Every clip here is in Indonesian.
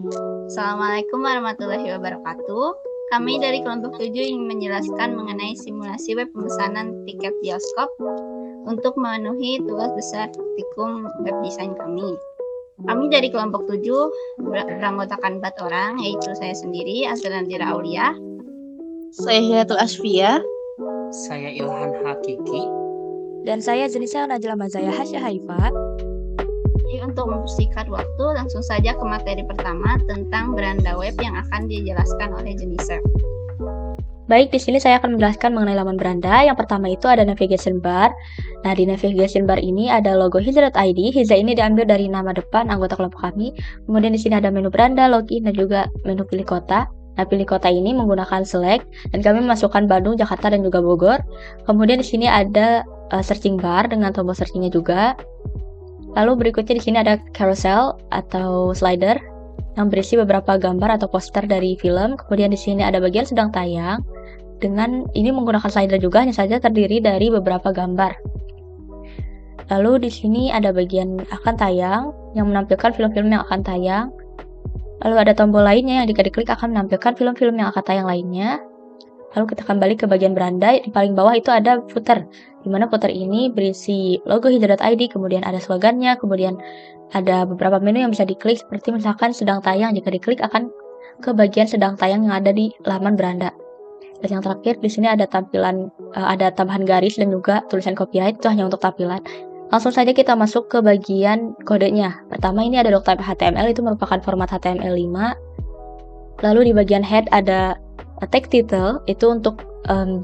Assalamualaikum warahmatullahi wabarakatuh. Kami dari kelompok 7 ingin menjelaskan mengenai simulasi web pemesanan tiket bioskop untuk memenuhi tugas besar praktikum web design kami. Kami dari kelompok 7 beranggotakan 4 orang, yaitu saya sendiri, Azranadira Aulia. Saya Hidayatul Asfia. Saya Ilhan Hakiki. Dan saya Zenisa Najla Mazaya Hasya Haifa. Jadi untuk mempersingkat waktu, langsung saja ke materi pertama tentang beranda web yang akan dijelaskan oleh Zenisa. Baik, di sini saya akan menjelaskan mengenai laman beranda. Yang pertama itu ada navigation bar. Nah, di navigation bar ini ada logo Hiza.id. Hiza ini diambil dari nama depan anggota kelompok kami. Kemudian di sini ada menu beranda, login, dan juga menu pilih kota. Nah, pilih kota ini menggunakan select, dan kami memasukkan Bandung, Jakarta, dan juga Bogor. Kemudian di sini ada searching bar dengan tombol searchingnya juga. Lalu berikutnya di sini ada carousel atau slider yang berisi beberapa gambar atau poster dari film. Kemudian di sini ada bagian sedang tayang. Dengan ini menggunakan slider juga, hanya saja terdiri dari beberapa gambar. Lalu di sini ada bagian akan tayang yang menampilkan film-film yang akan tayang. Lalu ada tombol lainnya yang jika diklik akan menampilkan film-film yang akan tayang lainnya. Lalu kita kembali ke bagian beranda. Di paling bawah itu ada footer, di mana footer ini berisi logo Hiza.id, kemudian ada slogannya, kemudian ada beberapa menu yang bisa diklik, seperti misalkan sedang tayang. Jika diklik akan ke bagian sedang tayang yang ada di laman beranda. Dan yang terakhir di sini ada tampilan, ada tambahan garis dan juga tulisan copyright, itu hanya untuk tampilan. Langsung saja kita masuk ke bagian kodenya. Pertama ini ada doctype HTML, itu merupakan format HTML5. Lalu di bagian head ada tag title, itu untuk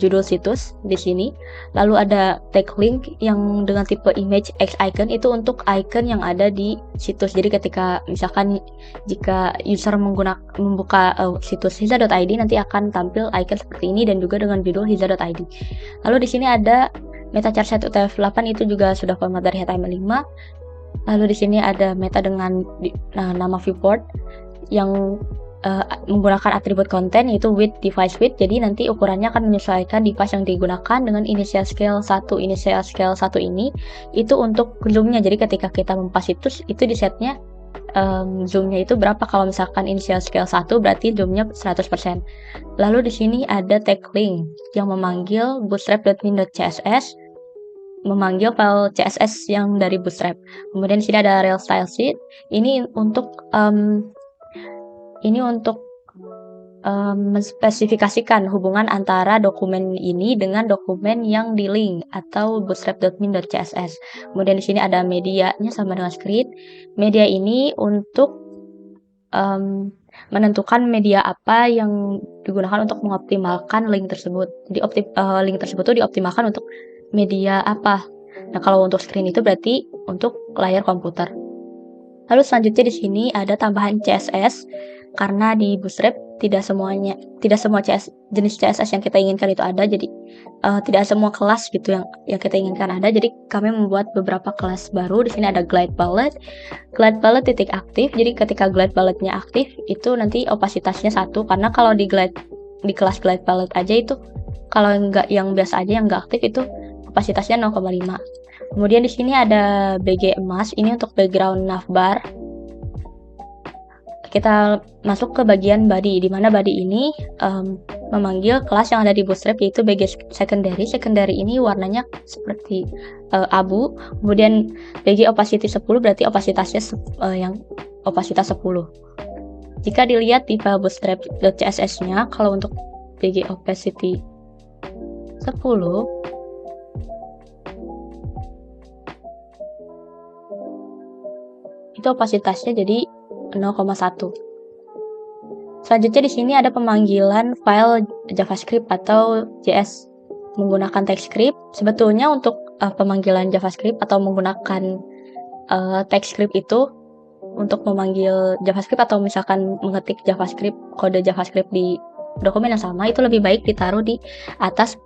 judul situs di sini. Lalu ada tag link yang dengan tipe image X icon, itu untuk icon yang ada di situs. Jadi ketika misalkan jika user membuka situs hiza.id, nanti akan tampil icon seperti ini dan juga dengan judul hiza.id. Lalu di sini ada meta chart set UTF-8, itu juga sudah format dari HTML5. Lalu di sini ada meta dengan nama viewport yang menggunakan atribut konten, yaitu width, device width. Jadi nanti ukurannya akan menyesuaikan device yang digunakan. Dengan initial scale 1. Initial scale 1 ini itu untuk zoomnya. Jadi ketika kita membuka situs, itu di setnya zoomnya itu berapa. Kalau misalkan initial scale 1 berarti zoomnya 100%. Lalu di sini ada tag link yang memanggil bootstrap.min.css, memanggil file CSS yang dari Bootstrap. Kemudian di sini ada rel style sheet. Ini untuk menspesifikasikan hubungan antara dokumen ini dengan dokumen yang di link atau bootstrap.min.css. Kemudian di sini ada medianya sama dengan script. Media ini untuk menentukan media apa yang digunakan untuk mengoptimalkan link tersebut. Jadi link tersebut itu dioptimalkan untuk media apa. Nah, kalau untuk screen itu berarti untuk layar komputer. Lalu selanjutnya di sini ada tambahan CSS. Karena di Bootstrap tidak semua jenis CSS yang kita inginkan itu ada, jadi tidak semua kelas gitu yang kita inginkan ada. Jadi kami membuat beberapa kelas baru. Di sini ada glide palette titik aktif. Jadi ketika glide palette-nya aktif, itu nanti opasitasnya 1, karena kalau di kelas glide palette aja itu, kalau enggak yang biasa aja yang enggak aktif itu opasitasnya 0,5. Kemudian di sini ada BG emas, ini untuk background navbar. Kita masuk ke bagian body, di mana body ini memanggil kelas yang ada di Bootstrap, yaitu BG secondary. Secondary ini warnanya seperti abu. Kemudian BG opacity 10 berarti opasitasnya yang opasitas 10. Jika dilihat di file bootstrap.css-nya, kalau untuk BG opacity 10 itu opasitasnya jadi 0,1. Selanjutnya di sini ada pemanggilan file JavaScript atau JS menggunakan TypeScript. Sebetulnya untuk pemanggilan JavaScript atau menggunakan TypeScript itu untuk memanggil JavaScript atau misalkan mengetik JavaScript, kode JavaScript di dokumen yang sama, itu lebih baik ditaruh di atas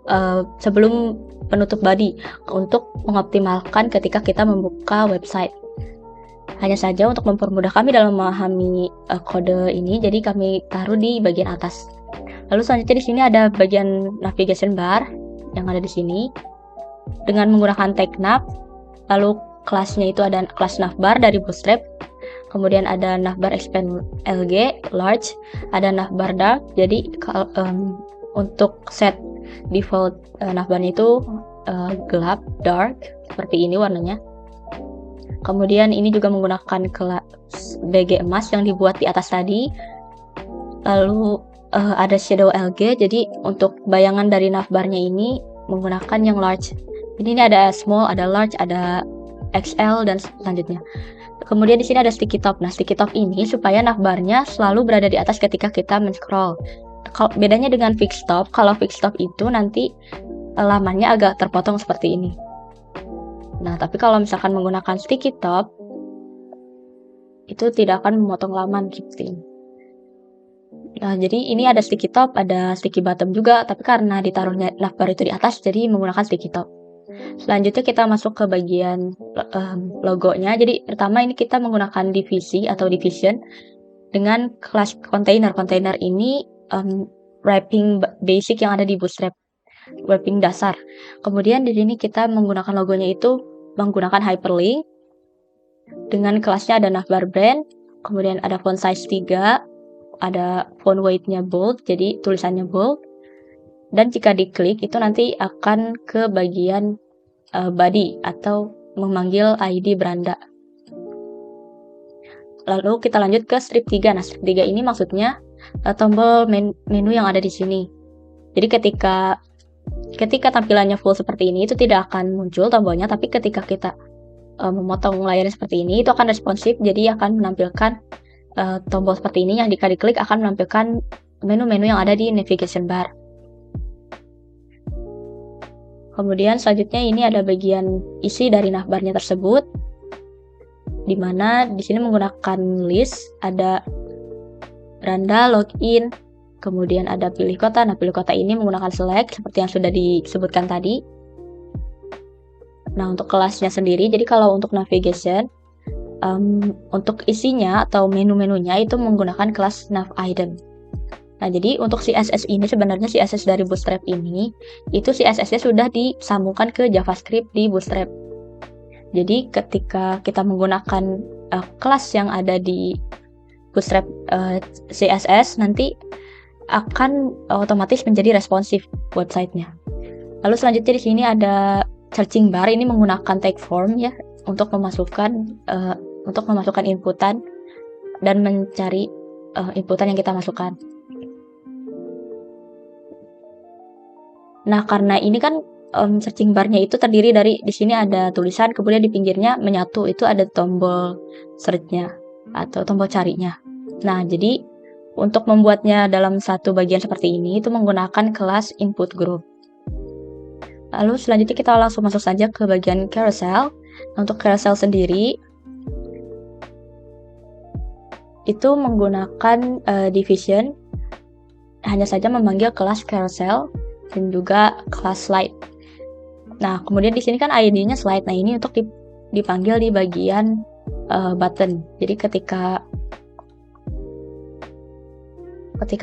sebelum penutup body untuk mengoptimalkan ketika kita membuka website. Hanya saja untuk mempermudah kami dalam memahami kode ini, jadi kami taruh di bagian atas. Lalu selanjutnya di sini ada bagian navigation bar yang ada di sini dengan menggunakan tag nav. Lalu kelasnya itu ada kelas navbar dari Bootstrap. kemudian ada navbar expand LG large, ada navbar dark. Jadi untuk set default navbarnya itu gelap dark seperti ini warnanya. Kemudian ini juga menggunakan kelas BG emas yang dibuat di atas tadi. Lalu ada shadow LG. Jadi untuk bayangan dari navbarnya ini menggunakan yang large. Jadi ini ada small, ada large, ada XL dan selanjutnya. Kemudian di sini ada sticky top. Nah, sticky top ini supaya navbarnya selalu berada di atas ketika kita men-scroll. Bedanya dengan fixed top, kalau fixed top itu nanti lamannya agak terpotong seperti ini. Nah, tapi kalau misalkan menggunakan sticky top, itu tidak akan memotong laman seperti ini. Nah, jadi ini ada sticky top, ada sticky bottom juga, tapi karena ditaruhnya navbar itu di atas, jadi menggunakan sticky top. Selanjutnya kita masuk ke bagian logonya. Jadi pertama ini kita menggunakan divisi atau division dengan kelas container. Container ini wrapping basic yang ada di Bootstrap, wrapping dasar. Kemudian di sini kita menggunakan logonya itu menggunakan hyperlink. Dengan kelasnya ada navbar brand, kemudian ada font size 3, ada font weight-nya bold, jadi tulisannya bold. Dan jika diklik itu nanti akan ke bagian body atau memanggil ID beranda. Lalu kita lanjut ke strip 3. Nah, strip 3 ini maksudnya tombol menu yang ada di sini. Jadi ketika tampilannya full seperti ini itu tidak akan muncul tombolnya, tapi ketika kita memotong layarnya seperti ini itu akan responsif, jadi akan menampilkan tombol seperti ini yang jika diklik akan menampilkan menu-menu yang ada di navigation bar. Kemudian selanjutnya ini ada bagian isi dari navbarnya tersebut, di mana di sini menggunakan list, ada beranda, login, kemudian ada pilih kota. Nah, pilih kota ini menggunakan select seperti yang sudah disebutkan tadi. Nah, untuk kelasnya sendiri, jadi kalau untuk navigation, untuk isinya atau menu-menunya itu menggunakan kelas nav item. Nah, jadi untuk CSS ini sebenarnya CSS dari Bootstrap ini itu CSS-nya sudah disambungkan ke JavaScript di Bootstrap. Jadi ketika kita menggunakan kelas yang ada di Bootstrap CSS nanti akan otomatis menjadi responsif website-nya. Lalu selanjutnya di sini ada searching bar, ini menggunakan tag form ya untuk memasukkan inputan dan mencari inputan yang kita masukkan. Nah, karena ini kan searching bar-nya itu terdiri dari di sini ada tulisan, kemudian di pinggirnya menyatu itu ada tombol search-nya atau tombol carinya. Nah, jadi untuk membuatnya dalam satu bagian seperti ini itu menggunakan kelas input group. Lalu selanjutnya kita langsung masuk saja ke bagian carousel. Untuk carousel sendiri itu menggunakan division, hanya saja memanggil kelas carousel dan juga kelas slide. Nah, kemudian di sini kan ID-nya slide. Nah, ini untuk dipanggil di bagian button. Jadi ketika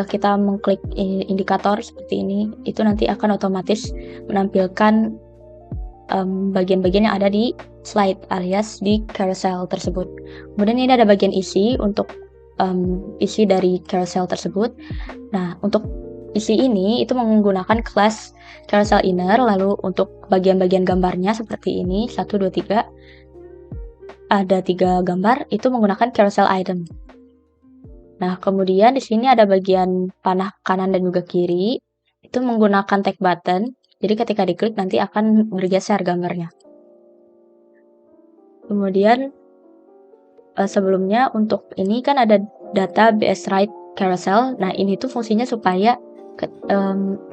kita mengklik indikator seperti ini, itu nanti akan otomatis menampilkan bagian-bagian yang ada di slide alias di carousel tersebut. Kemudian ini ada bagian isi untuk isi dari carousel tersebut. Nah, untuk isi ini itu menggunakan kelas carousel inner. Lalu untuk bagian-bagian gambarnya seperti ini 1, 2, 3 ada 3 gambar itu menggunakan carousel item. Nah, kemudian di sini ada bagian panah kanan dan juga kiri itu menggunakan tag button. Jadi ketika diklik nanti akan bergeser gambarnya. Kemudian sebelumnya untuk ini kan ada data BS right carousel. Nah, ini tuh fungsinya supaya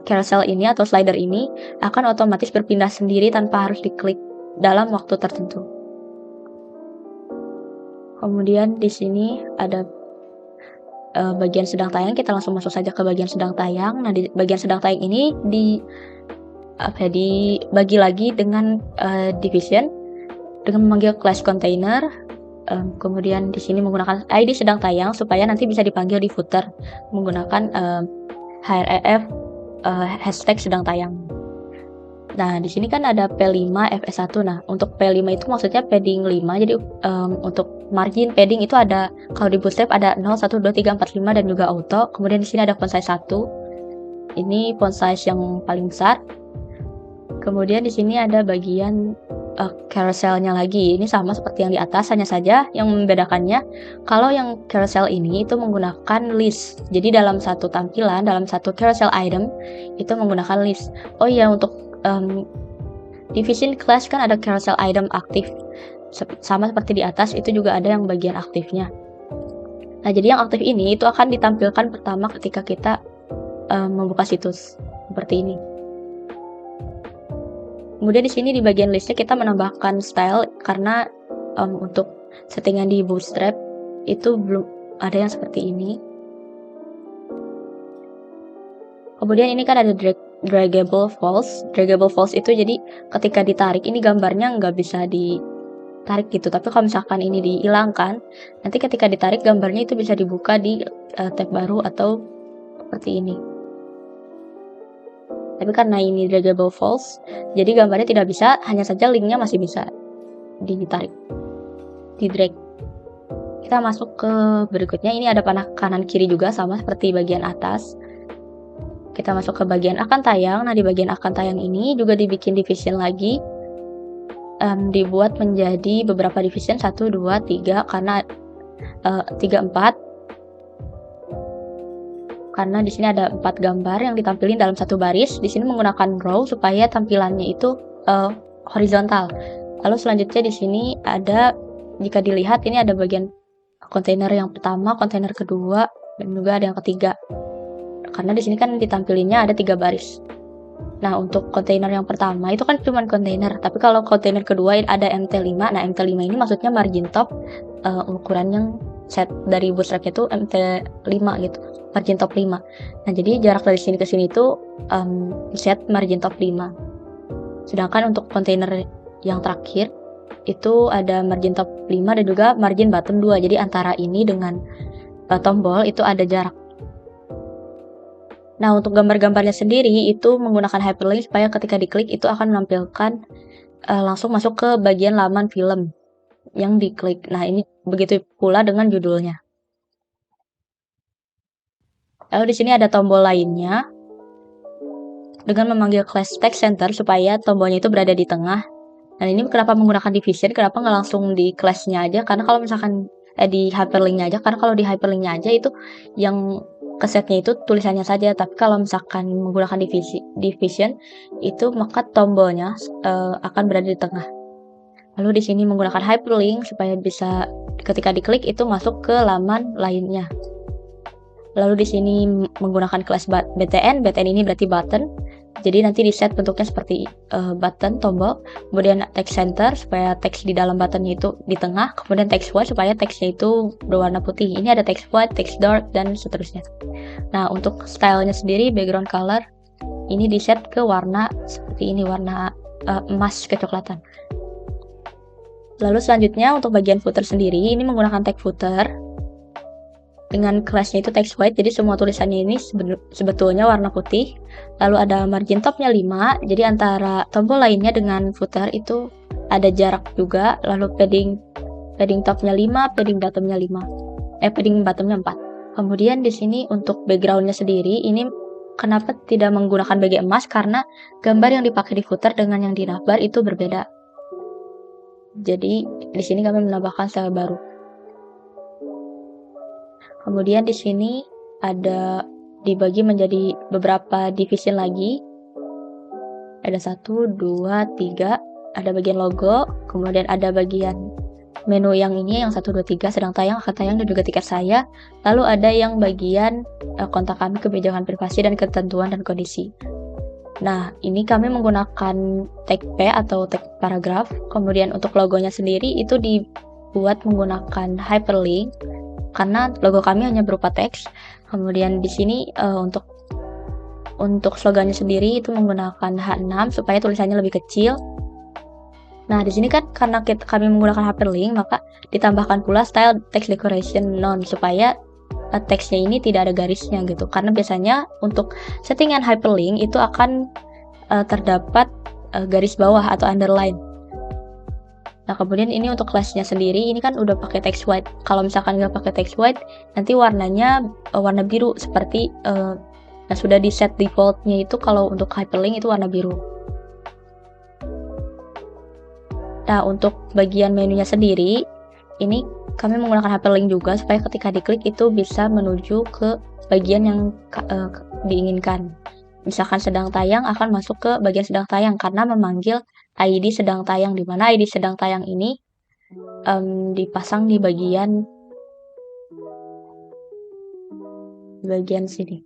carousel ini atau slider ini akan otomatis berpindah sendiri tanpa harus diklik dalam waktu tertentu. Kemudian di sini ada bagian sedang tayang. Kita langsung masuk saja ke bagian sedang tayang. Nah, di bagian sedang tayang ini dibagi lagi dengan division dengan memanggil class container. Kemudian di sini menggunakan ID sedang tayang supaya nanti bisa dipanggil di footer menggunakan href hashtag sedang tayang. Nah, di sini kan ada P5 FS1. Nah, untuk P5 itu maksudnya padding 5. Jadi untuk margin padding itu ada, kalau di Bootstrap ada 0, 1, 2, 3, 4, 5 dan juga auto. Kemudian di sini ada font size 1. Ini font size yang paling besar. Kemudian di sini ada bagian carouselnya lagi. Ini sama seperti yang di atas, hanya saja yang membedakannya kalau yang carousel ini itu menggunakan list. Jadi dalam satu tampilan, dalam satu carousel item itu menggunakan list. Oh iya, untuk division class kan ada carousel item aktif. Sama seperti di atas, itu juga ada yang bagian aktifnya. Nah, jadi yang aktif ini itu akan ditampilkan pertama ketika kita membuka situs seperti ini. Kemudian di sini di bagian listnya kita menambahkan style karena untuk settingan di Bootstrap itu belum ada yang seperti ini. Kemudian ini kan ada draggable false. Draggable false itu jadi ketika ditarik ini gambarnya nggak bisa ditarik gitu. Tapi kalau misalkan ini dihilangkan, nanti ketika ditarik gambarnya itu bisa dibuka di tab baru atau seperti ini. Tapi karena ini draggable false, jadi gambarnya tidak bisa, hanya saja linknya masih bisa ditarik, di drag. Kita masuk ke berikutnya, ini ada panah kanan kiri juga sama seperti bagian atas. Kita masuk ke bagian akan tayang. Nah, di bagian akan tayang ini juga dibikin division lagi, dibuat menjadi beberapa division, 1, 2, 3, karena 3, 4. Karena di sini ada 4 gambar yang ditampilin dalam satu baris. Di sini menggunakan row supaya tampilannya itu horizontal. Lalu selanjutnya di sini ada, jika dilihat ini ada bagian kontainer yang pertama, kontainer kedua, dan juga ada yang ketiga. Karena di sini kan ditampilinnya ada 3 baris. Nah, untuk kontainer yang pertama itu kan cuma kontainer, tapi kalau kontainer kedua ada MT5. Nah, MT5 ini maksudnya margin top, ukuran yang set dari Bootstrap itu MT5 gitu, margin top 5. Nah, jadi jarak dari sini ke sini itu set margin top 5. Sedangkan untuk kontainer yang terakhir itu ada margin top 5 dan juga margin bottom 2. Jadi antara ini dengan tombol itu ada jarak. Nah, untuk gambar-gambarnya sendiri itu menggunakan hyperlink supaya ketika diklik itu akan menampilkan langsung masuk ke bagian laman film yang diklik. Nah, ini begitu pula dengan judulnya. Lalu di sini ada tombol lainnya dengan memanggil class text center supaya tombolnya itu berada di tengah. Nah, ini kenapa menggunakan division? Kenapa nggak langsung di class-nya aja? Karena kalau misalkan di hyperlink-nya aja, karena kalau di hyperlink-nya aja itu yang kesetnya itu tulisannya saja, tapi kalau misalkan menggunakan division itu maka tombolnya akan berada di tengah. Lalu di sini menggunakan hyperlink supaya bisa ketika diklik itu masuk ke laman lainnya. Lalu di sini menggunakan kelas btn ini berarti button. Jadi nanti di set bentuknya seperti button, tombol. Kemudian text center supaya teks di dalam buttonnya itu di tengah. Kemudian text white supaya teksnya itu berwarna putih. Ini ada text white, text dark, dan seterusnya. Nah, untuk stylenya sendiri, background color ini di set ke warna seperti ini, warna emas kecoklatan. Lalu selanjutnya untuk bagian footer sendiri, ini menggunakan tag footer dengan kelasnya itu text white, jadi semua tulisannya ini sebetulnya warna putih. Lalu ada margin topnya 5, jadi antara tombol lainnya dengan footer itu ada jarak juga. Lalu padding topnya 5, padding bottomnya 4. Kemudian di sini untuk backgroundnya sendiri, ini kenapa tidak menggunakan bagian emas? Karena gambar yang dipakai di footer dengan yang di navbar itu berbeda. Jadi di sini kami menambahkan style baru. Kemudian di sini ada dibagi menjadi beberapa division lagi. Ada 1, 2, 3. Ada bagian logo. Kemudian ada bagian menu yang ini, yang 1, 2, 3. Sedang tayang, akan tayang, dan juga tiket saya. Lalu ada yang bagian kontak kami, kebijakan privasi, dan ketentuan dan kondisi. Nah, ini kami menggunakan tag P atau tag paragraf. Kemudian untuk logonya sendiri itu dibuat menggunakan hyperlink karena logo kami hanya berupa teks. Kemudian di sini untuk slogannya sendiri itu menggunakan H6 supaya tulisannya lebih kecil. Nah, di sini kan karena kami menggunakan hyperlink, maka ditambahkan pula style text decoration none supaya teksnya ini tidak ada garisnya gitu. Karena biasanya untuk settingan hyperlink itu akan terdapat garis bawah atau underline. Nah, kemudian ini untuk kelasnya sendiri, ini kan udah pakai text white. Kalau misalkan nggak pakai text white, nanti warnanya warna biru seperti yang sudah di set defaultnya itu. Kalau untuk hyperlink itu warna biru. Nah, untuk bagian menunya sendiri, ini kami menggunakan hyperlink juga supaya ketika diklik itu bisa menuju ke bagian yang diinginkan. Misalkan sedang tayang akan masuk ke bagian sedang tayang karena memanggil ID sedang tayang, di mana ID sedang tayang ini dipasang di bagian sini.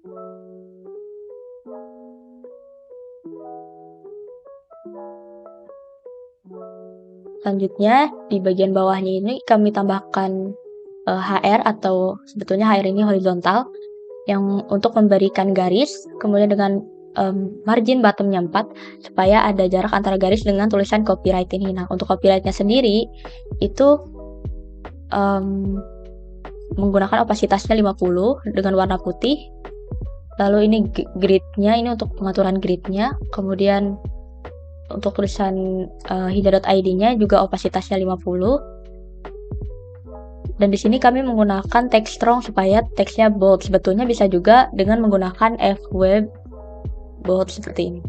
Selanjutnya di bagian bawahnya ini kami tambahkan HR atau sebetulnya HR ini horizontal yang untuk memberikan garis, kemudian dengan margin bottomnya 4 supaya ada jarak antara garis dengan tulisan copyright ini. Nah, untuk copyrightnya sendiri itu menggunakan opasitasnya 50 dengan warna putih. Lalu ini gridnya, ini untuk pengaturan gridnya. Kemudian untuk tulisan hija.id-nya juga opasitasnya 50. Dan di sini kami menggunakan text strong supaya teksnya bold. Sebetulnya bisa juga dengan menggunakan FW bold seperti ini.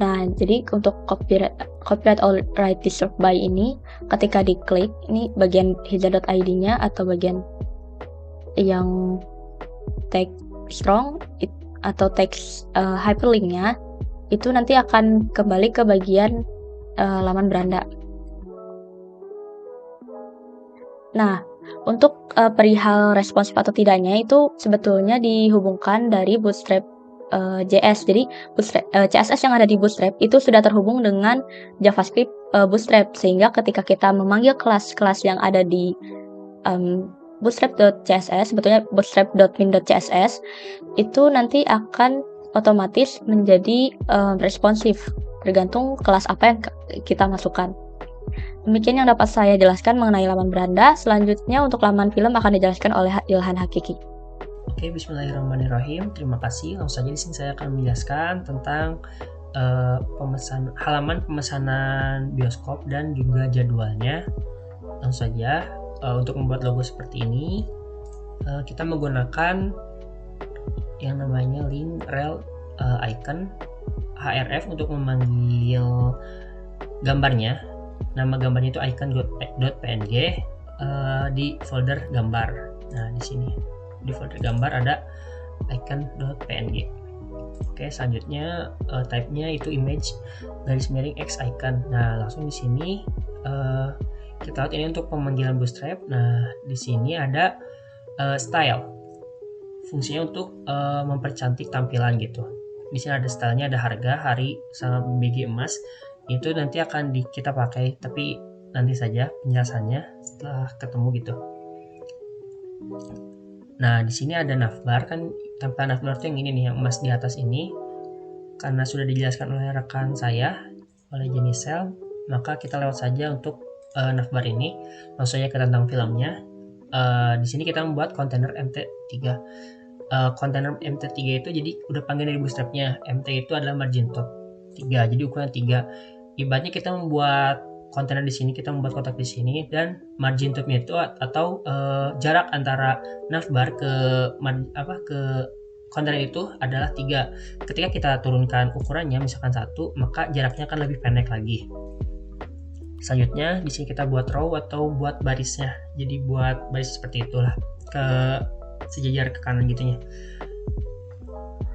Nah, jadi untuk copyright all right reserved by ini, ketika diklik, ini bagian hija.id-nya atau bagian yang text strong atau text hyperlink-nya, itu nanti akan kembali ke bagian laman beranda. Nah, untuk perihal responsif atau tidaknya itu sebetulnya dihubungkan dari Bootstrap JS. Jadi CSS yang ada di Bootstrap itu sudah terhubung dengan JavaScript Bootstrap, sehingga ketika kita memanggil kelas-kelas yang ada di bootstrap.css, sebetulnya bootstrap.min.css, itu nanti akan otomatis menjadi responsif tergantung kelas apa yang kita masukkan. Demikian yang dapat saya jelaskan mengenai laman beranda. Selanjutnya untuk laman film akan dijelaskan oleh Ilhan Hakiki. Oke, bismillahirrahmanirrahim. Terima kasih. Langsung saja di sini saya akan menjelaskan tentang halaman pemesanan bioskop dan juga jadwalnya. Langsung saja, untuk membuat logo seperti ini, kita menggunakan yang namanya link rel icon href untuk memanggil gambarnya. Nama gambarnya itu icon.png di folder gambar. Nah, di sini di folder gambar ada icon.png. Oke, selanjutnya type-nya itu image garis miring x icon. Nah, langsung di sini kita lihat ini untuk pemanggilan Bootstrap. Nah, di sini ada style. Fungsinya untuk mempercantik tampilan gitu. Di sini ada stylenya, ada harga, hari, sama BG emas. Itu nanti akan kita pakai, tapi nanti saja penjelasannya setelah ketemu gitu. Nah, di sini ada navbar, kan tampilan navbar itu yang ini nih, yang emas di atas ini. Karena sudah dijelaskan oleh rekan saya, oleh Jenisel, maka kita lewat saja untuk navbar ini. Langsung saja ke tentang filmnya. Di sini kita membuat kontainer MT3. Kontainer MT3 itu jadi udah panggilan dari bootstrapnya. MT itu adalah margin top 3, jadi ukuran 3. Ibaratnya kita membuat kontainer di sini, kita membuat kotak di sini, dan margin topnya itu atau jarak antara navbar ke kontainer itu adalah 3. Ketika kita turunkan ukurannya misalkan 1, maka jaraknya akan lebih pendek lagi. Selanjutnya di sini kita buat row atau buat barisnya. Jadi buat baris seperti itulah, ke sejajar ke kanan gitunya.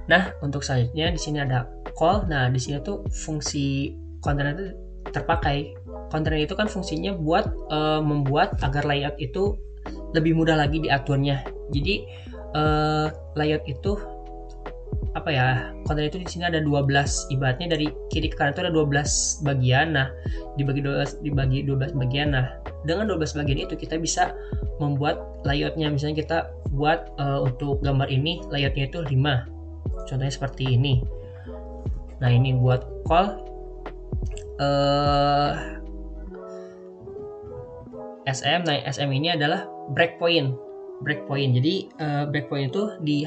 Nah, untuk selanjutnya di sini ada call. Nah, di sini tuh fungsi kontainer itu terpakai. Kontainer itu kan fungsinya buat membuat agar layout itu lebih mudah lagi diaturnya. Jadi layout itu kontainer itu di sini ada 12, ibaratnya dari kiri ke kanan itu ada 12 bagian. Nah, dibagi 12 bagian. Nah, dengan 12 bagian itu kita bisa membuat layoutnya. Misalnya kita buat untuk gambar ini layoutnya itu 5. Contohnya seperti ini. Nah, ini buat call SM. Nah, SM ini adalah breakpoint. Jadi breakpoint itu di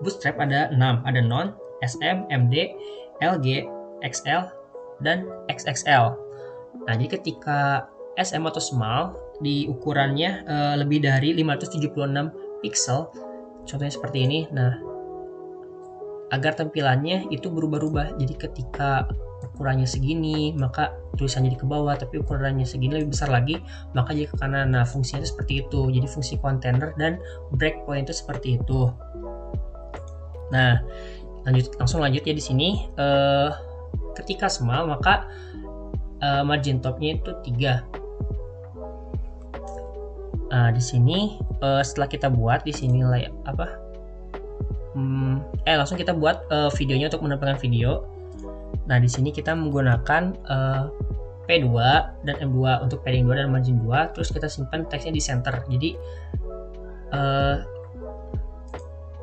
Bootstrap ada 6, ada non, SM, MD, LG, XL, dan XXL. Nah, jadi ketika SM atau small di ukurannya lebih dari 576 pixel, contohnya seperti ini. Nah, agar tampilannya itu berubah-ubah. Jadi ketika ukurannya segini, maka tulisannya di ke bawah, tapi ukurannya segini lebih besar lagi, maka jadi ke kanan. Nah, fungsinya itu seperti itu. Jadi fungsi container dan breakpoint itu seperti itu. Nah, langsung lanjut ya di sini. Ketika small, maka margin topnya itu 3. Nah, di sini setelah kita buat di sini langsung kita buat videonya untuk menampilkan video. Nah, di sini kita menggunakan P2 dan M2 untuk padding 2 dan margin 2, terus kita simpan teksnya di center. Jadi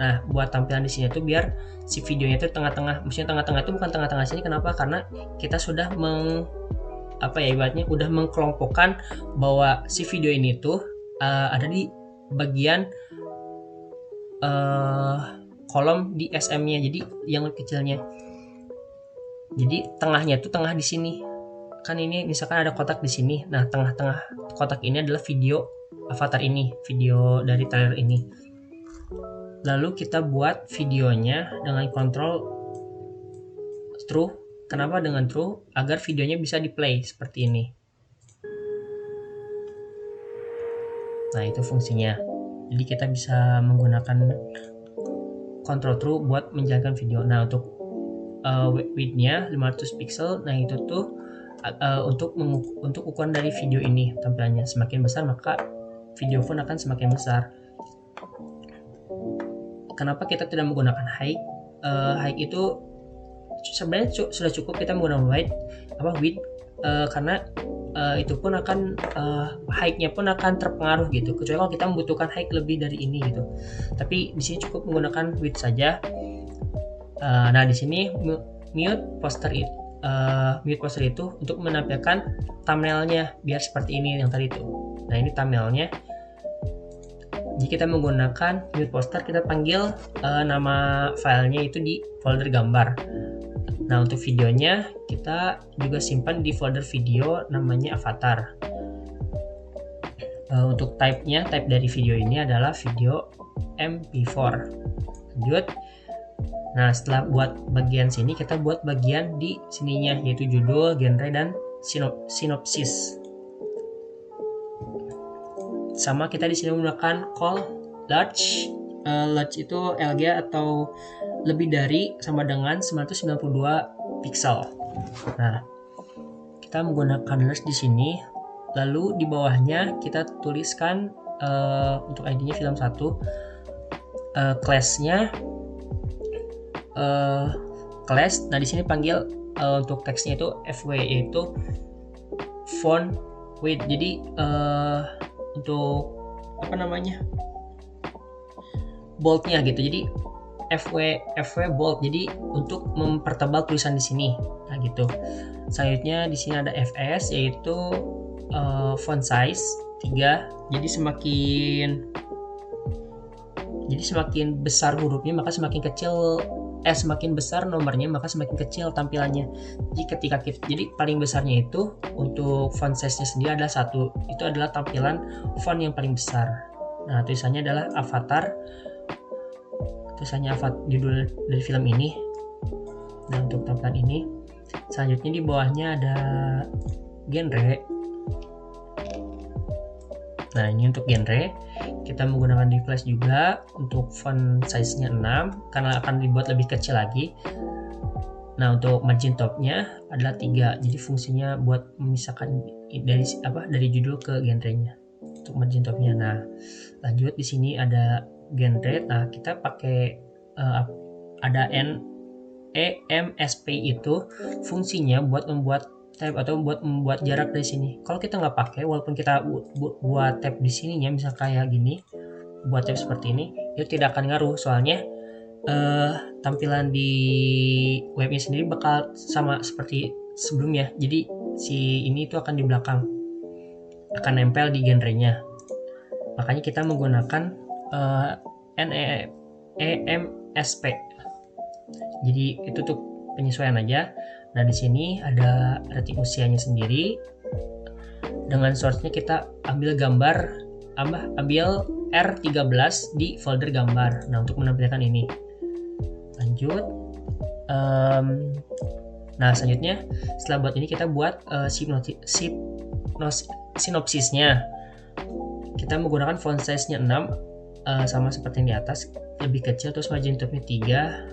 nah, buat tampilan di sini tuh biar si videonya itu tengah-tengah. Maksudnya tengah-tengah itu bukan tengah-tengah sini. Kenapa? Karena kita sudah ibaratnya udah mengkelompokkan bahwa si video ini tuh ada di bagian kolom di SM-nya, jadi yang lebih kecilnya. Jadi tengahnya tuh tengah di sini. Kan ini misalkan ada kotak di sini. Nah, tengah-tengah kotak ini adalah video avatar ini, video dari trailer ini. Lalu kita buat videonya dengan kontrol true. Kenapa dengan true? Agar videonya bisa di-play seperti ini. Nah, itu fungsinya. Jadi kita bisa menggunakan control true buat menjalankan video. Nah, untuk width-nya 500 pixel. Nah, itu tuh untuk ukuran dari video ini tampilannya. Semakin besar maka video pun akan semakin besar. Kenapa kita tidak menggunakan height? Height itu sebenarnya sudah cukup kita menggunakan width karena itu pun akan height-nya pun akan terpengaruh gitu. Kecuali kalau kita membutuhkan height lebih dari ini gitu. Tapi di sini cukup menggunakan width saja. Nah, di sini mute poster itu untuk menampilkan thumbnailnya biar seperti ini yang tadi itu. Nah, ini thumbnailnya. Jika kita menggunakan mute poster, kita panggil nama filenya itu di folder gambar. Nah, untuk videonya kita juga simpan di folder video namanya avatar. Untuk type dari video ini adalah video MP4. Lanjut. Nah, setelah buat bagian sini, kita buat bagian di sininya, yaitu judul, genre, dan sinopsis. Sama kita di sini menggunakan call large. Large itu LG atau lebih dari sama dengan 992 pixel. Nah, kita menggunakan large di sini. Lalu di bawahnya kita tuliskan untuk ID-nya film 1, class-nya class. Nah, di sini panggil untuk teksnya itu FW, yaitu font width. Jadi untuk boldnya gitu. Jadi FW bold. Jadi untuk mempertebal tulisan di sini. Nah, gitu. Selanjutnya di sini ada FS, yaitu font size 3. Jadi semakin besar hurufnya maka semakin kecil semakin besar nomornya maka semakin kecil tampilannya. Jadi paling besarnya itu untuk font size-nya sendiri adalah 1. Itu adalah tampilan font yang paling besar. Nah, tulisannya adalah avatar. Tulisannya judul dari film ini. Nah, untuk tampilan ini. Selanjutnya di bawahnya ada genre. Nah, ini untuk genre. Kita menggunakan di flash juga. Untuk font size-nya 6 karena akan dibuat lebih kecil lagi. Nah, untuk margin top-nya adalah 3. Jadi fungsinya buat memisahkan dari judul ke genre-nya. Untuk margin top-nya. Nah, lanjut di sini ada genre. Nah, kita pakai ada EMSP itu fungsinya buat membuat tab atau buat membuat jarak dari sini. Kalau kita nggak pakai, walaupun kita buat tab di sininya, misal kayak gini, buat tab seperti ini, itu tidak akan ngaruh. Soalnya tampilan di webnya sendiri bakal sama seperti sebelumnya. Jadi si ini itu akan di belakang, akan nempel di genrenya. Makanya kita menggunakan EMSP. Jadi itu tuh penyesuaian aja. Nah, di sini ada rating usianya sendiri. Dengan source-nya kita ambil R13 di folder gambar. Nah, untuk menampilkan ini. Lanjut. Nah, selanjutnya setelah buat ini kita buat sinopsisnya. Kita menggunakan font size-nya 6, sama seperti yang di atas, lebih kecil, terus margin top-nya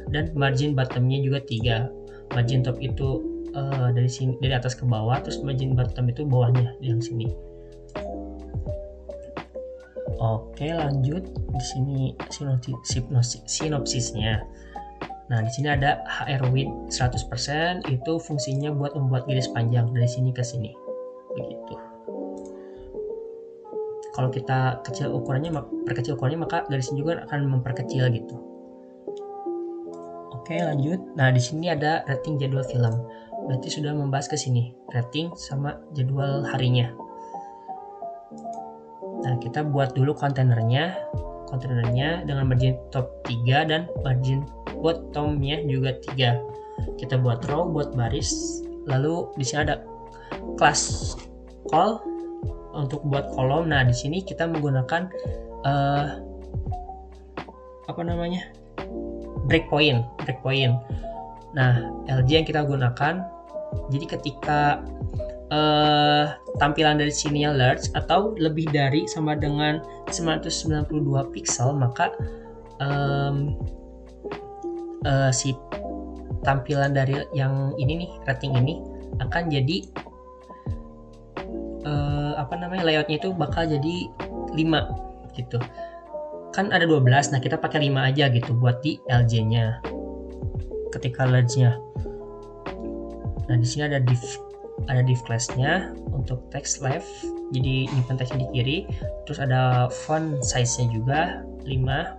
3 dan margin bottom-nya juga 3. Margin top itu dari sini, dari atas ke bawah, terus margin bottom itu bawahnya yang sini. Oke, lanjut. Di sini sinopsisnya. Nah, di sini ada HR width 100%, itu fungsinya buat membuat garis panjang dari sini ke sini. Begitu. Kalau kita perkecil ukurannya, maka garisnya juga akan memperkecil gitu. Oke, lanjut. Nah, di sini ada rating jadwal film. Berarti sudah membahas ke sini, rating sama jadwal harinya. Nah, kita buat dulu kontainernya dengan margin top 3 dan margin bottomnya juga 3. Kita buat row, buat baris. Lalu di sini ada class call untuk buat kolom. Nah, di sini kita menggunakan breakpoint. Nah, LG yang kita gunakan. Jadi ketika tampilan dari sininya large atau lebih dari sama dengan 992 pixel, maka si tampilan dari yang ini nih, rating ini akan jadi layoutnya itu bakal jadi 5 gitu. Kan ada 12, nah kita pakai 5 aja gitu buat di LG-nya ketika large-nya. Nah, di sini ada div class-nya untuk text left, jadi nyimpan teksnya di kiri. Terus ada font size-nya juga 5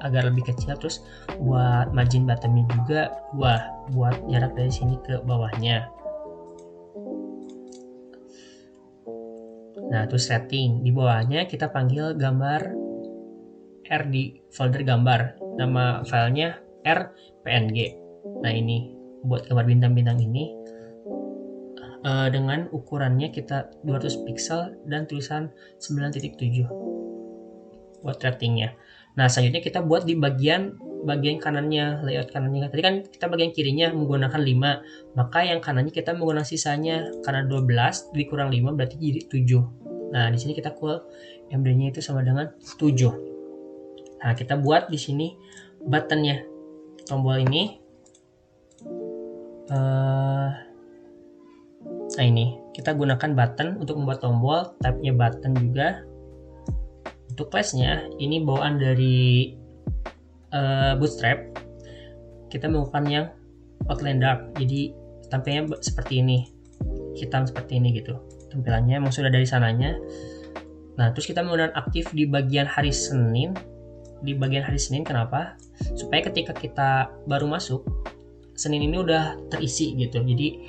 agar lebih kecil. Terus buat margin bottom-nya juga 2 buat jarak dari sini ke bawahnya. Nah, terus rating di bawahnya kita panggil gambar R di folder gambar. Nama filenya rpng. Nah, ini buat gambar bintang-bintang ini dengan ukurannya kita 200 pixel dan tulisan 9.7 buat ratingnya. Nah, selanjutnya kita buat di bagian kanannya, layout kanannya. Tadi kan kita bagian kirinya menggunakan 5, maka yang kanannya kita menggunakan sisanya. Karena 12 dikurang 5 berarti jadi 7. Nah, di sini kita call MD-nya itu sama dengan 7. Nah, kita buat di sini buttonnya, tombol ini. Nah, ini kita gunakan button untuk membuat tombol, type-nya button juga. Untuk class-nya ini bawaan dari Bootstrap. Kita menggunakan yang outline dark, jadi tampilnya seperti ini, hitam seperti ini gitu tampilannya, emang sudah dari sananya. Nah, terus kita menggunakan aktif di bagian hari Senin. Di bagian hari Senin kenapa? Supaya ketika kita baru masuk, Senin ini udah terisi gitu, jadi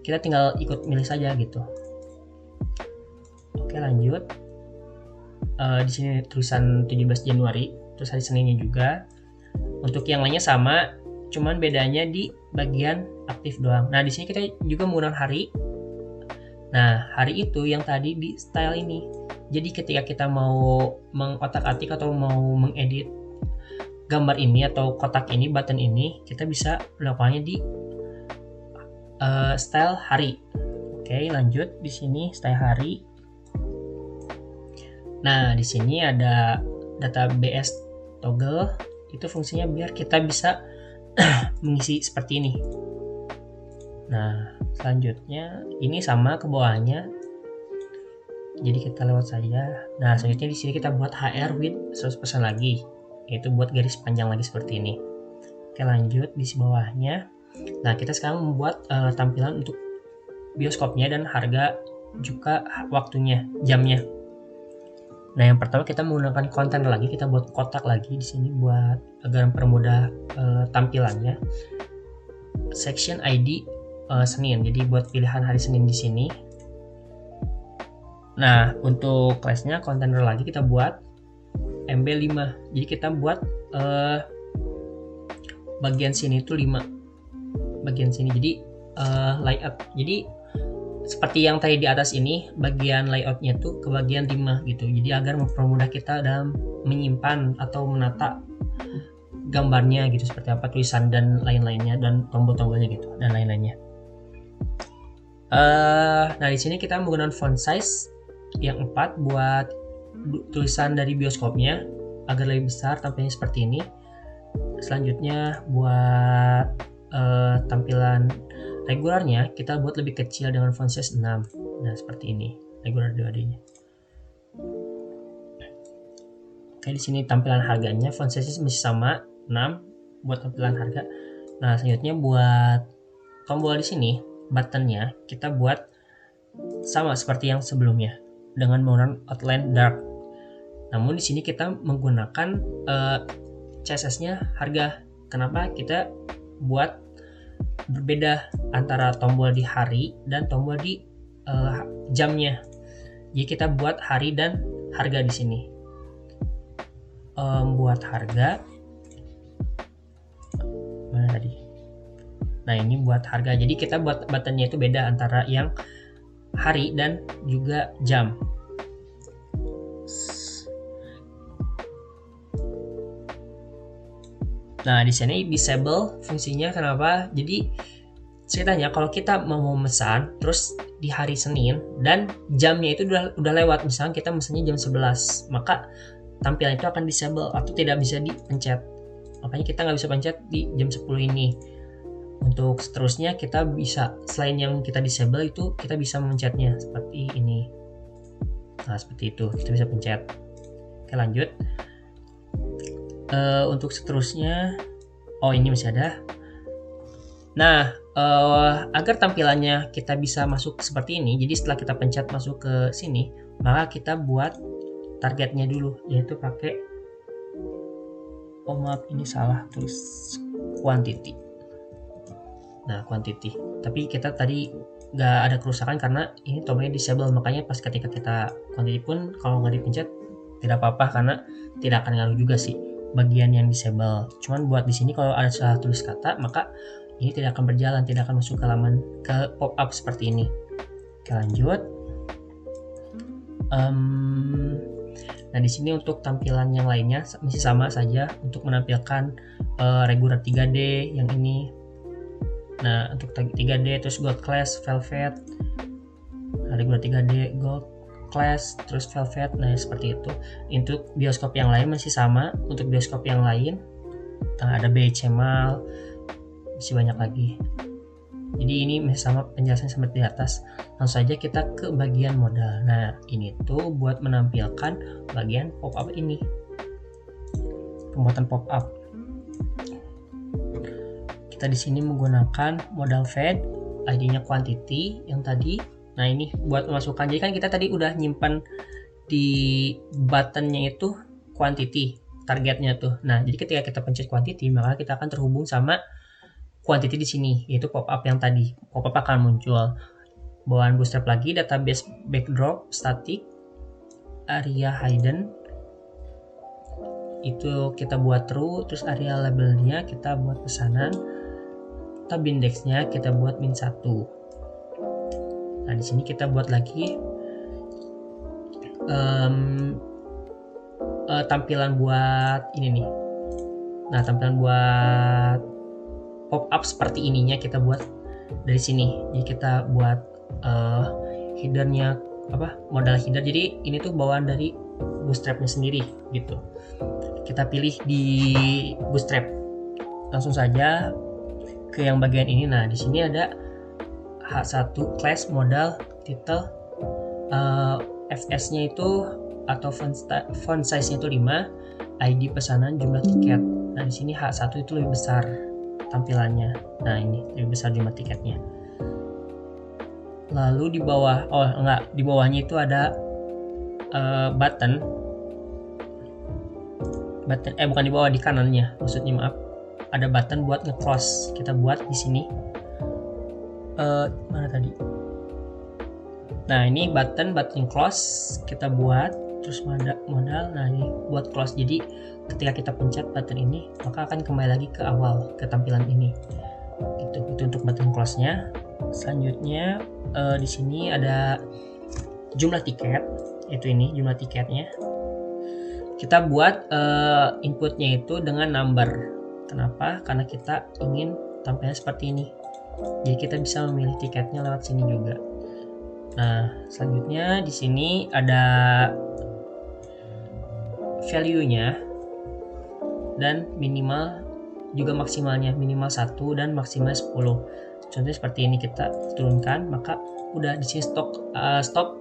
kita tinggal ikut milih saja gitu. Oke, lanjut. Di sini tulisan 17 Januari, terus hari Seninnya juga. Untuk yang lainnya sama, cuman bedanya di bagian aktif doang. Nah, di sini kita juga menggunakan hari. Nah, hari itu yang tadi di style ini. Jadi ketika kita mau mengotak-atik atau mau mengedit gambar ini atau kotak ini, button ini, kita bisa melakukannya di style hari. Oke, lanjut. Di sini style hari. Nah, di sini ada database toggle. Itu fungsinya biar kita bisa mengisi seperti ini. Nah, selanjutnya ini sama ke bawahnya. Jadi kita lewat saja. Nah, selanjutnya di sini kita buat HR width 100% lagi, yaitu buat garis panjang lagi seperti ini. Oke, lanjut di bawahnya. Nah, kita sekarang membuat tampilan untuk bioskopnya dan harga juga waktunya, jamnya. Nah, yang pertama kita menggunakan konten lagi, kita buat kotak lagi di sini buat agar mempermudah tampilannya. Section ID Senin, jadi buat pilihan hari Senin di sini. Nah, untuk class-nya kontainer lagi kita buat MB5. Jadi kita buat bagian sini itu 5 bagian sini. Jadi layout, jadi seperti yang tadi di atas ini, bagian layoutnya tuh ke bagian 5 gitu. Jadi agar mempermudah kita dalam menyimpan atau menata gambarnya gitu, seperti apa tulisan dan lain-lainnya, dan tombol-tombolnya gitu dan lain-lainnya. Nah di sini kita menggunakan font size yang 4 buat tulisan dari bioskopnya agar lebih besar, tampilnya seperti ini. Selanjutnya buat tampilan regularnya kita buat lebih kecil dengan font size 6. Nah seperti ini regular DOD-nya. Oke, di sini tampilan harganya font size masih sama 6 buat tampilan harga. Nah selanjutnya buat tombol di sini, buttonnya kita buat sama seperti yang sebelumnya dengan menggunakan outline dark. Namun di sini kita menggunakan CSS-nya harga. Kenapa kita buat berbeda antara tombol di hari dan tombol di jamnya? Jadi kita buat hari dan harga di sini. Buat harga mana tadi? Nah ini buat harga. Jadi kita buat buttonnya itu beda antara yang hari dan juga jam. Nah di sini disable fungsinya kenapa? Jadi ceritanya kalau kita mau memesan terus di hari Senin dan jamnya itu udah lewat, misalnya kita mesennya jam 11, maka tampilan itu akan disable atau tidak bisa dipencet. Makanya kita nggak bisa pencet di jam 10 ini. Untuk seterusnya kita bisa, selain yang kita disable itu kita bisa mencetnya seperti ini. Nah seperti itu kita bisa pencet. Oke lanjut. Untuk seterusnya, ini masih ada. Nah agar tampilannya kita bisa masuk seperti ini, jadi setelah kita pencet masuk ke sini, maka kita buat targetnya dulu, yaitu pakai maaf ini salah tulis quantity. Nah quantity, tapi kita tadi nggak ada kerusakan karena ini tombolnya disable, makanya pas ketika kita quantity pun kalau nggak dipencet tidak apa-apa karena tidak akan ngaruh juga sih bagian yang disable. Cuman buat di sini kalau ada salah tulis kata, maka ini tidak akan berjalan, tidak akan masuk ke halaman ke pop up seperti ini. Oke lanjut. Nah di sini untuk tampilan yang lainnya masih sama saja untuk menampilkan regular 3D yang ini. Nah untuk 3D terus gold class, velvet, regular 3D, gold class, terus velvet. Nah seperti itu. Untuk bioskop yang lain masih sama. Untuk bioskop yang lain ada BHML, masih banyak lagi. Jadi ini masih sama penjelasan seperti di atas. Langsung saja kita ke bagian modal. Nah ini tuh buat menampilkan bagian pop up ini, pembuatan pop up. Kita di sini menggunakan modal fed, ID-nya quantity yang tadi. Nah ini buat memasukkan, jadi kan kita tadi udah nyimpan di buttonnya itu quantity, targetnya tuh. Nah jadi ketika kita pencet quantity, maka kita akan terhubung sama quantity di sini, yaitu pop up yang tadi. Pop up akan muncul. Bawaan bootstrap lagi, database backdrop, static, area hidden. Itu kita buat true, terus area labelnya kita buat pesanan. Tab indexnya kita buat -1. Nah di sini kita buat lagi tampilan buat ini nih. Nah tampilan buat pop up seperti ininya kita buat dari sini. Jadi kita buat headernya modal header. Jadi ini tuh bawaan dari bootstrapnya sendiri gitu. Kita pilih di bootstrap. Langsung saja ke yang bagian ini. Nah di sini ada H1 class modal title, FS-nya itu atau font size-nya itu 5, ID pesanan, jumlah tiket. Nah di sini H1 itu lebih besar tampilannya. Nah ini lebih besar jumlah tiketnya. Lalu di bawah, di bawahnya itu ada button, bukan di bawah, di kanannya maksudnya, maaf. Ada button buat nge-close. Kita buat di sini. Mana tadi? Nah ini button close kita buat terus modal. Nah, ini buat close. Jadi ketika kita pencet button ini, maka akan kembali lagi ke awal, ke tampilan ini. Itu untuk button close-nya. Selanjutnya di sini ada jumlah tiket. Itu ini jumlah tiketnya. Kita buat inputnya itu dengan number. Kenapa? Karena kita ingin tampilnya seperti ini. Jadi kita bisa memilih tiketnya lewat sini juga. Nah, selanjutnya di sini ada value-nya dan minimal juga maksimalnya, minimal 1 dan maksimal 10. Contohnya seperti ini, kita turunkan, maka udah di sini stop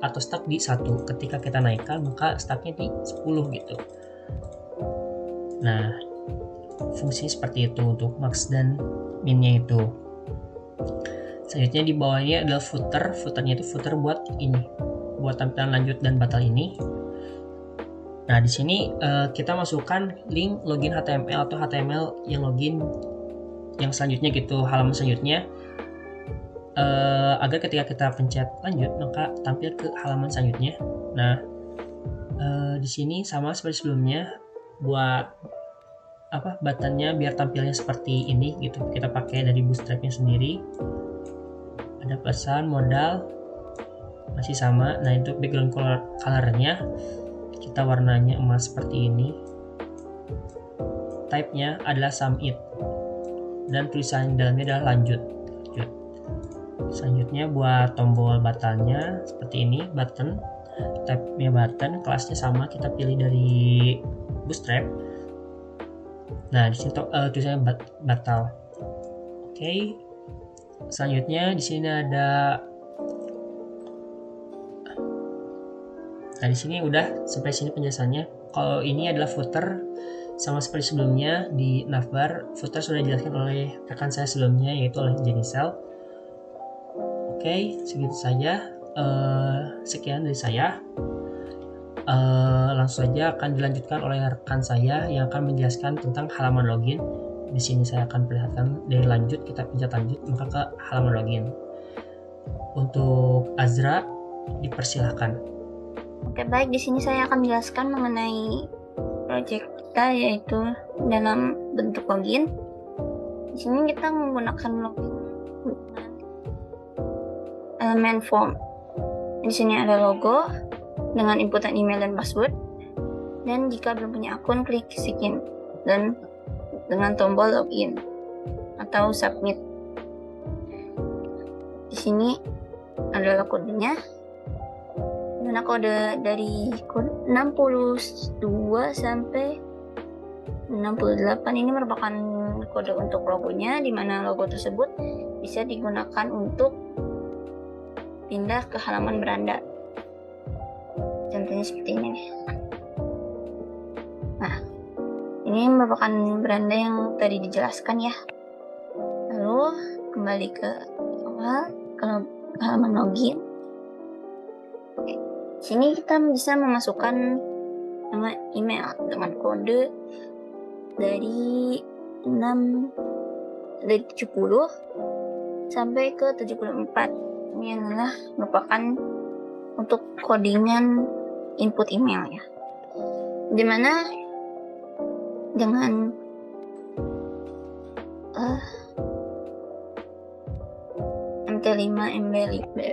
atau stuck di 1. Ketika kita naikkan, maka stucknya di 10 gitu. Nah, fungsi seperti itu untuk max dan minnya itu. Selanjutnya di bawahnya adalah footernya itu footer buat ini, buat tampilan lanjut dan batal ini. Nah, di sini kita masukkan link login HTML atau HTML yang login yang selanjutnya gitu, halaman selanjutnya, agar ketika kita pencet lanjut maka tampil ke halaman selanjutnya. Nah, di sini sama seperti sebelumnya, buat buttonnya biar tampilnya seperti ini gitu, kita pakai dari Bootstrap-nya sendiri. Ada pesan, modal masih sama. Nah, untuk background color-nya kita warnanya emas seperti ini. Type-nya adalah submit dan tulisan dalamnya adalah lanjut. Selanjutnya buat tombol buttonnya seperti ini, button, type-nya button, kelasnya sama, kita pilih dari Bootstrap. Nah, di sini tulisannya batal. Oke. Selanjutnya di sini ada, nah di sini udah sampai sini penjelasannya. Kalau ini adalah footer, sama seperti sebelumnya di navbar, footer sudah dijelaskan oleh rekan saya sebelumnya, yaitu oleh Jenisel. Oke, segitu saja. Sekian dari saya. Langsung saja akan dilanjutkan oleh rekan saya yang akan menjelaskan tentang halaman login. Di sini saya akan perlihatkan dari lanjut, kita pencet lanjut maka ke halaman login. Untuk Azra, dipersilahkan. Oke, baik. Di sini saya akan menjelaskan mengenai project kita, yaitu dalam bentuk login. Di sini kita menggunakan login dengan elemen form. Di sini ada logo dengan inputan email dan password. Dan jika belum punya akun, klik sign dan dengan tombol login atau submit. Di sini adalah kodenya. Mana kode dari kode 62 sampai 68 ini merupakan kode untuk logonya, di mana logo tersebut bisa digunakan untuk pindah ke halaman beranda. Contohnya seperti ini. Nah, ini merupakan beranda yang tadi dijelaskan ya. Lalu kembali ke awal, ke halaman login. Oke. Sini kita bisa memasukkan nama email dengan kode dari 70 sampai ke 74. Ini adalah merupakan untuk codingan input email ya. Dimana dengan MT5,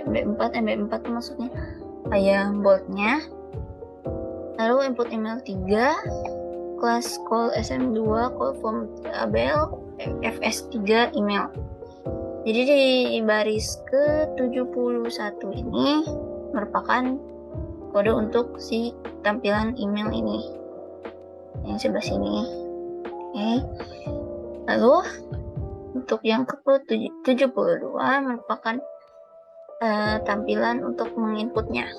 MB4 itu maksudnya kayak boldnya. Lalu input email 3, class call SM2, call form tabel, FS3 email. Jadi di baris ke-71 ini merupakan kode untuk si tampilan email ini yang sebelah sini. Oke. Lalu untuk yang ke-72 merupakan tampilan untuk menginputnya.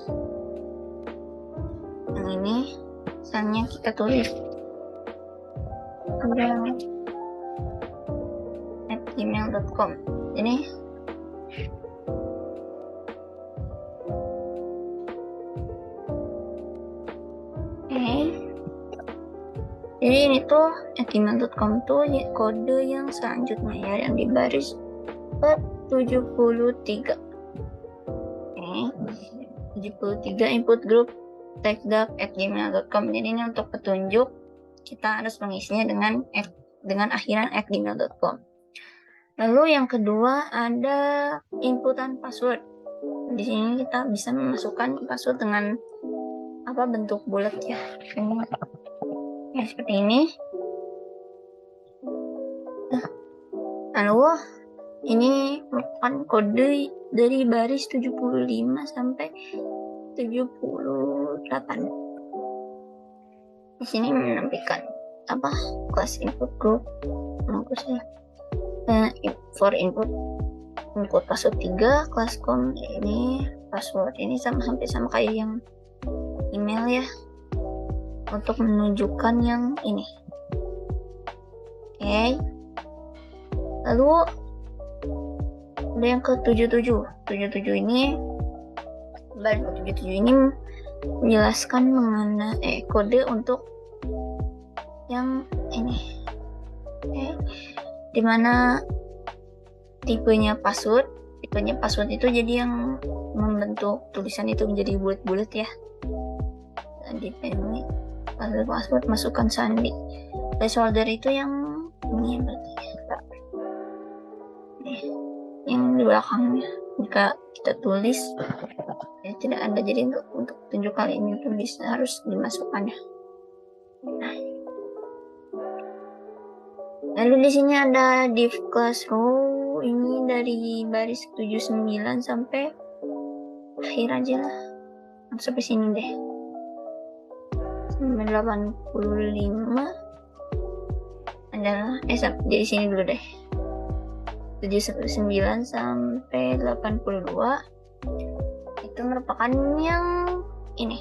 Yang ini misalnya kita tulis @gmail.com. Ini jadi ini tuh @gmail.com tuh kode yang selanjutnya ya, yang di baris ke-73. 73 input group techdark@gmail.com. Jadi ini untuk petunjuk, kita harus mengisinya dengan akhiran @gmail.com. Lalu yang kedua ada inputan password. Di sini kita bisa memasukkan password dengan bentuk bulat ya. Ya seperti ini. Lalu ini merupakan kode dari baris 75 sampai 78. Di sini menampilkan kelas input group, mampus ya. For input password 3, kelas com ini password ini hampir sama kayak yang email ya, untuk menunjukkan yang ini. Oke. Lalu ada yang ke 77 ini baru 77 ini menjelaskan mengenai kode untuk yang ini. Dimana tipenya password itu jadi yang membentuk tulisan itu menjadi bulat-bulat ya. Dan di ini password masukkan sandi. Placeholder itu yang ini berarti yang di belakangnya. Jika kita tulis ya tidak ada, jadi untuk tunjuk kali ini pun harus dimasukkan ya. Lalu di sini ada div class row, ini dari baris 79 sampai akhir aja lah, sampai sini deh, sampai 85 adalah jadi sini dulu deh, 79 sampai 82 itu merupakan yang ini,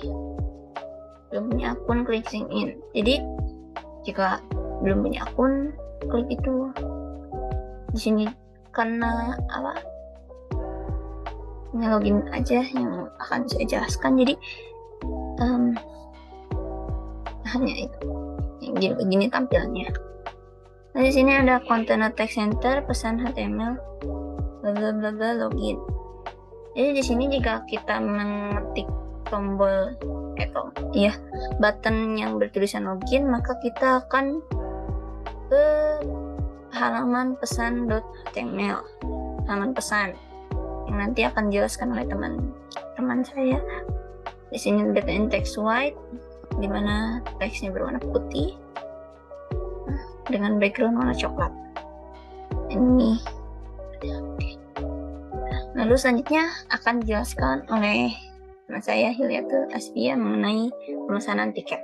belum punya akun, klik sign in. Jadi jika belum punya akun, klik itu di sini, karena ini login aja yang akan saya jelaskan. Jadi hanya itu yang begini tampilannya. Nah, di sini ada container text center, pesan HTML, bla bla bla bla, login. Jadi di sini jika kita mengetik tombol button yang bertulisan login, maka kita akan ke halaman pesan.html, halaman pesan yang nanti akan dijelaskan oleh teman saya. Di sini data in text white, di mana teksnya berwarna putih dengan background warna coklat. Ini. Lalu selanjutnya akan dijelaskan oleh teman saya Hilyatul Asfia mengenai pemesanan tiket.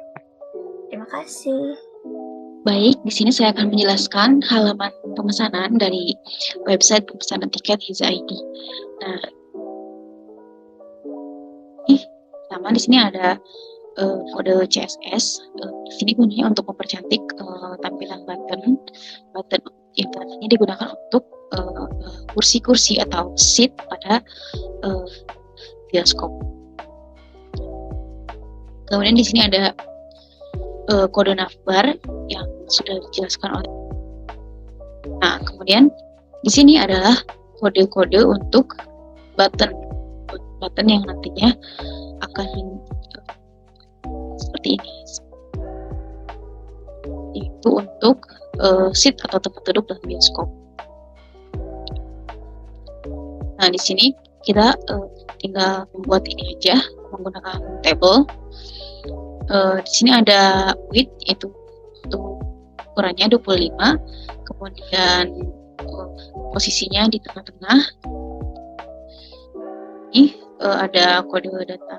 Terima kasih. Baik, di sini saya akan menjelaskan halaman pemesanan dari website pemesanan tiket Hiza ID. Nah, pertama di sini ada kode CSS. Di sini gunanya untuk mempercantik tampilan button yang tadinya digunakan untuk kursi-kursi atau seat pada bioskop. Kemudian di sini ada kode navbar yang sudah dijelaskan oleh. Nah, kemudian di sini adalah kode-kode untuk button yang nantinya akan seperti ini, itu untuk seat atau tempat duduk dalam bioskop. Nah, di sini kita tinggal membuat ini aja menggunakan table. Di sini ada width, yaitu untuk ukurannya 25, kemudian posisinya di tengah-tengah. Ini ada kode data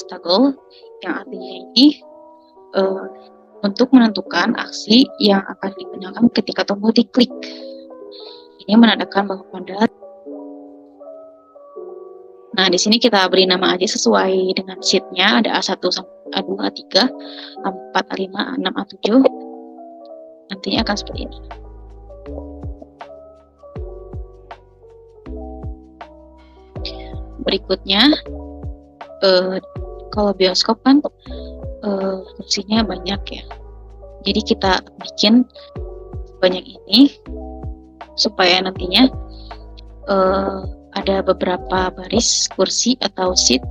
toggle yang artinya ini untuk menentukan aksi yang akan digunakan ketika tombol diklik. Ini menandakan bahwa pada. Nah, di sini kita beri nama aja sesuai dengan sheet-nya. Ada A1, A2, A3, A4, A5, A6, A7. Nantinya akan seperti ini. Berikutnya, kalau bioskop kan fungsinya banyak ya. Jadi kita bikin banyak ini supaya nantinya ada beberapa baris kursi atau seat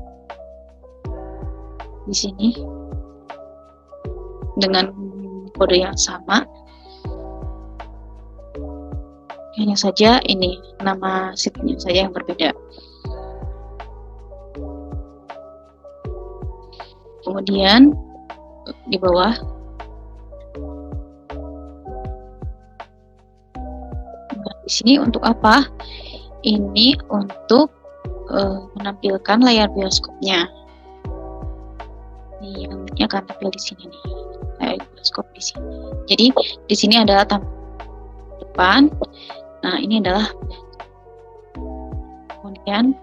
di sini dengan kode yang sama. Hanya saja ini nama sheet-nya saja yang berbeda. Kemudian di bawah di sini untuk apa? Ini untuk menampilkan layar bioskopnya. Ini akan tampil di sini nih, layar bioskop di sini. Jadi di sini adalah depan. Nah, ini adalah kemudian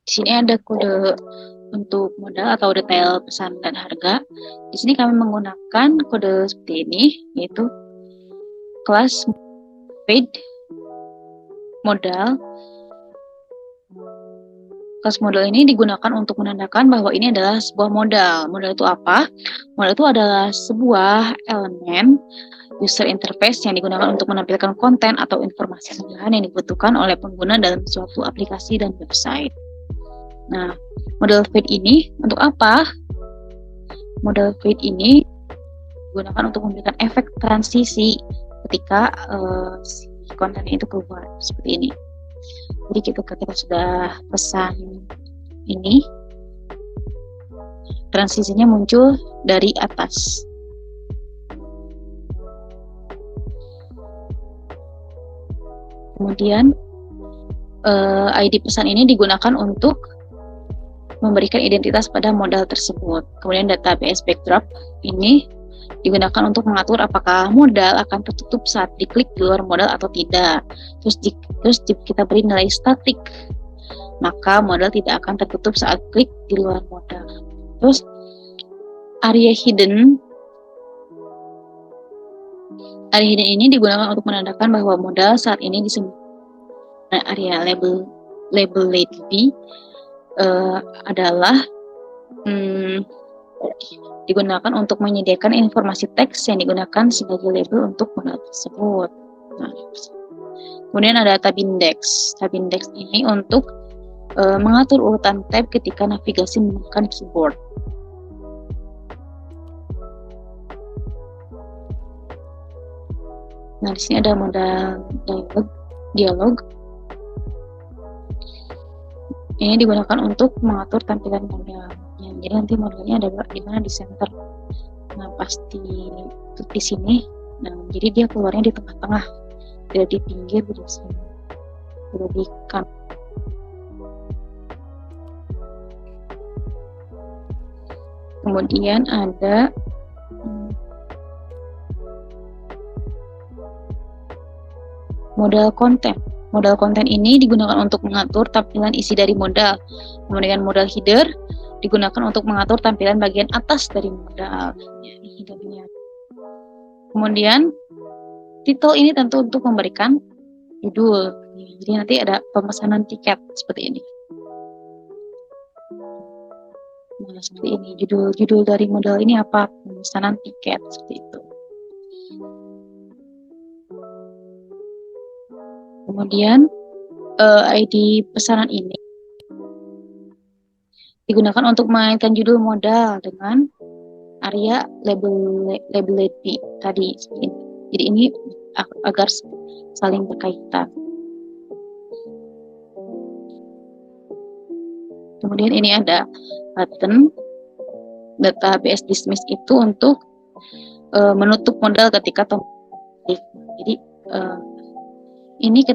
di sini ada kode untuk modal atau detail pesan dan harga. Di sini kami menggunakan kode seperti ini, yaitu kelas paid modal. Kelas modal ini digunakan untuk menandakan bahwa ini adalah sebuah modal. Modal itu apa? Modal itu adalah sebuah elemen user interface yang digunakan untuk menampilkan konten atau informasi tambahan yang dibutuhkan oleh pengguna dalam suatu aplikasi dan website. Nah, modal feed ini untuk apa? Modal feed ini digunakan untuk memberikan efek transisi ketika si konten itu keluar seperti ini. Jadi ketika kita sudah pesan ini, transisinya muncul dari atas. Kemudian ID pesan ini digunakan untuk memberikan identitas pada modal tersebut. Kemudian database backdrop ini digunakan untuk mengatur apakah modal akan tertutup saat diklik di luar modal atau tidak. Terus kita beri nilai statik, maka modal tidak akan tertutup saat klik di luar modal. Terus area hidden ini digunakan untuk menandakan bahwa modal saat ini disebut area labeled B adalah digunakan untuk menyediakan informasi teks yang digunakan sebagai label untuk modal tersebut. Nah, kemudian ada tab index. Tab index ini untuk mengatur urutan tab ketika navigasi menggunakan keyboard. Nah, di sini ada modal dialog. Ini digunakan untuk mengatur tampilan modal. Jadi nanti modelnya ada di mana di center. Nah, pasti di sini. Nah, jadi dia keluarnya di tengah-tengah, tidak di pinggir, di sini, tidak di kanan. Kemudian ada modal konten. Modal konten ini digunakan untuk mengatur tampilan isi dari modal. Kemudian modal header digunakan untuk mengatur tampilan bagian atas dari modal. Kemudian title ini tentu untuk memberikan judul. Jadi nanti ada pemesanan tiket seperti ini. Nah, seperti ini judul dari modal ini apa? Pemesanan tiket seperti itu. Kemudian ID pesanan ini digunakan untuk mengaitkan judul modal dengan area labeled B tadi. Jadi ini agar saling berkaitan. Kemudian ini ada button database dismiss itu untuk menutup modal ketika tombol. Jadi ini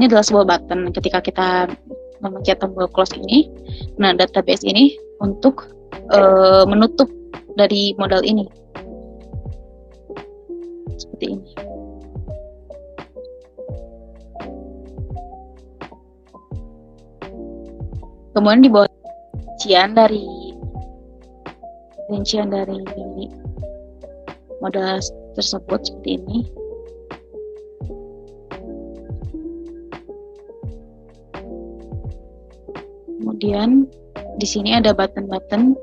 adalah sebuah button ketika kita memencet tombol close ini. Nah, database ini untuk menutup dari modal ini. Seperti ini. Kemudian di bawah rincian dari modal tersebut seperti ini. Kemudian di sini ada button-button.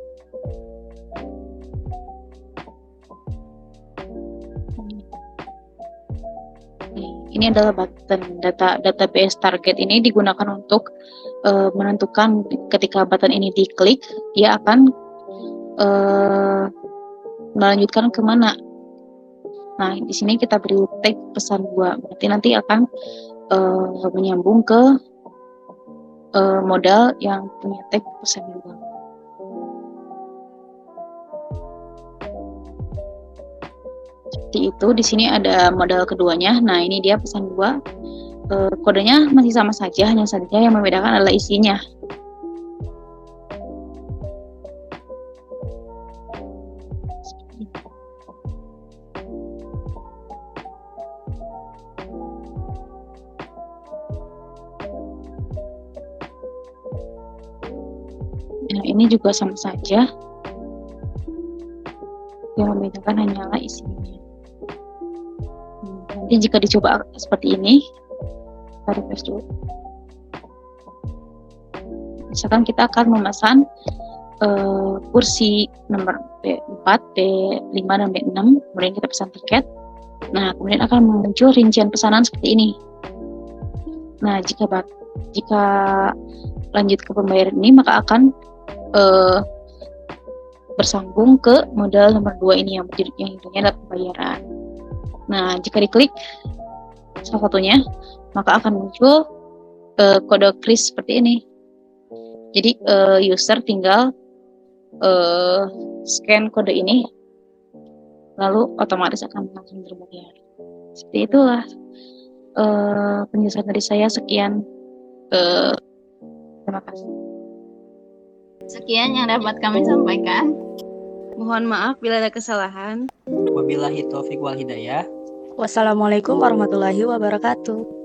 ini adalah button. Database target ini digunakan untuk menentukan ketika button ini diklik, dia akan melanjutkan kemana. Nah, di sini kita beri tag pesan 2, berarti nanti akan menyambung ke modal yang punya tag pesan 2. Seperti itu. Di sini ada modal keduanya. Nah, ini dia pesan 2. Kodenya masih sama saja, hanya saja yang membedakan adalah isinya. Nah, ini juga sama saja, yang membedakan hanyalah isinya. Nanti jika dicoba seperti ini, kita refresh dulu. Misalkan kita akan memesan kursi nomor B4, B5, dan B6, kemudian kita pesan tiket. Nah, kemudian akan muncul rincian pesanan seperti ini. Nah, jika lanjut ke pembayaran ini, maka akan bersambung ke modal nomor 2 ini yang intinya adalah pembayaran. Nah, jika diklik salah satunya, maka akan muncul kode kris seperti ini. Jadi user tinggal scan kode ini, lalu otomatis akan langsung terbayar. Seperti itulah penjelasan dari saya. Sekian. Terima kasih. Sekian yang dapat kami sampaikan. Mohon maaf bila ada kesalahan. Wabillahi taufiq wal hidayah. Wassalamualaikum warahmatullahi wabarakatuh.